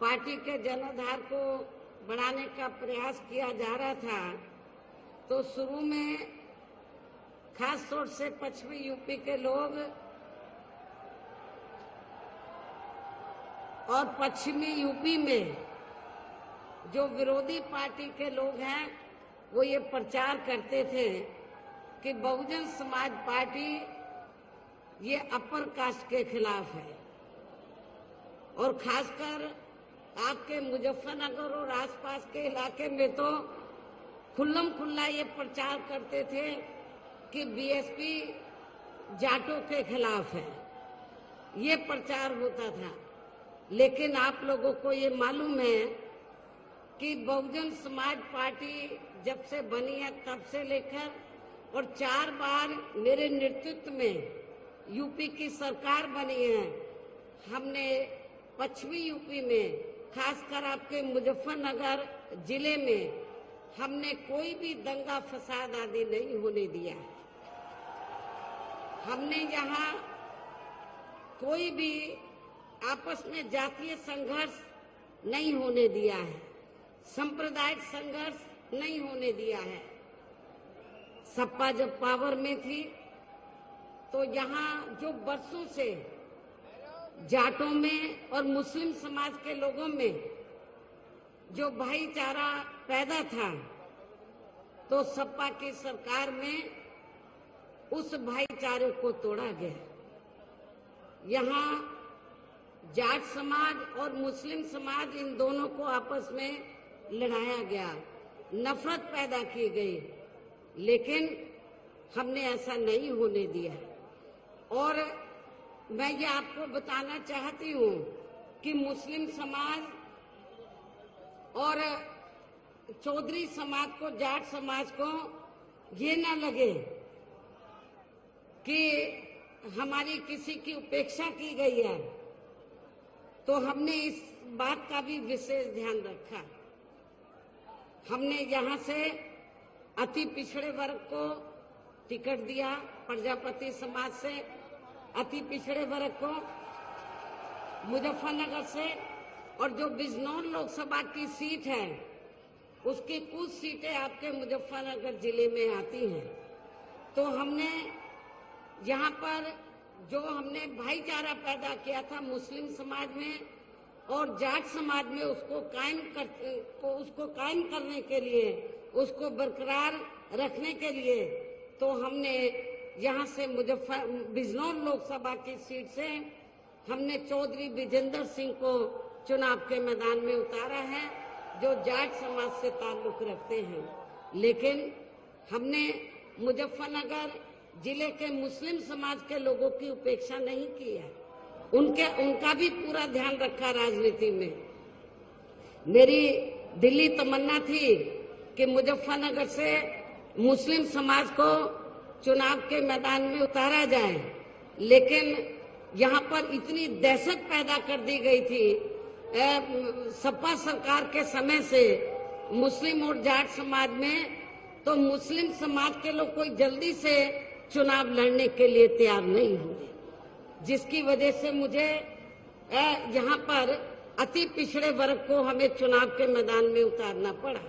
Party के जनाधार को बढ़ाने का प्रयास किया जा रहा था, तो शुरू में खास तौर से पश्चिमी यूपी के लोग और पश्चिमी यूपी में जो विरोधी पार्टी के लोग हैं वो ये प्रचार करते थे कि बहुजन समाज पार्टी ये अपर कास्ट के खिलाफ है, और खासकर आपके मुजफ्फरनगर और आसपास के इलाके में तो खुल्लम खुल्ला ये प्रचार करते थे कि बीएसपी जाटों के खिलाफ है। ये प्रचार होता था। लेकिन आप लोगों को ये मालूम है कि बहुजन समाज पार्टी जब से बनी है तब से लेकर और 4 बार मेरे नेतृत्व में यूपी की सरकार बनी है, हमने पश्चिमी यूपी में खासकर आपके मुजफ्फरनगर जिले में हमने कोई भी दंगा फसाद आदि नहीं होने दिया। हमने यहाँ कोई भी आपस में जातीय संघर्ष नहीं होने दिया है, सांप्रदायिक संघर्ष नहीं होने दिया है। सपा जब पावर में थी तो यहाँ जो बरसों से जाटों में और मुस्लिम समाज के लोगों में जो भाईचारा पैदा था, तो सपा की सरकार में उस भाईचारे को तोड़ा गया। यहाँ जाट समाज और मुस्लिम समाज इन दोनों को आपस में लड़ाया गया, नफरत पैदा की गई, लेकिन हमने ऐसा नहीं होने दिया। और मैं ये आपको बताना चाहती हूँ कि मुस्लिम समाज और चौधरी समाज को, जाट समाज को ये ना लगे कि हमारी किसी की उपेक्षा की गई है, तो हमने इस बात का भी विशेष ध्यान रखा। हमने यहाँ से अति पिछड़े वर्ग को टिकट दिया, प्रजापति समाज से अति पिछड़े वर्ग को मुजफ्फरनगर से, और जो बिजनौर लोकसभा की सीट है उसकी कुछ सीटें आपके मुजफ्फरनगर जिले में आती हैं। तो हमने यहाँ पर जो हमने भाईचारा पैदा किया था मुस्लिम समाज में और जाट समाज में, उसको कायम करने के लिए, उसको बरकरार रखने के लिए, तो हमने यहाँ से बिजनौर लोकसभा की सीट से हमने चौधरी विजेंद्र सिंह को चुनाव के मैदान में उतारा है, जो जाट समाज से ताल्लुक रखते हैं। लेकिन हमने मुजफ्फरनगर जिले के मुस्लिम समाज के लोगों की उपेक्षा नहीं की है, उनका भी पूरा ध्यान रखा राजनीति में। मेरी दिल्ली तमन्ना थी कि मुजफ्फरनगर से मुस्लिम समाज को चुनाव के मैदान में उतारा जाए, लेकिन यहाँ पर इतनी दहशत पैदा कर दी गई थी सपा सरकार के समय से मुस्लिम और जाट समाज में, तो मुस्लिम समाज के लोग कोई जल्दी से चुनाव लड़ने के लिए तैयार नहीं हुए, जिसकी वजह से मुझे यहाँ पर अति पिछड़े वर्ग को हमें चुनाव के मैदान में उतारना पड़ा।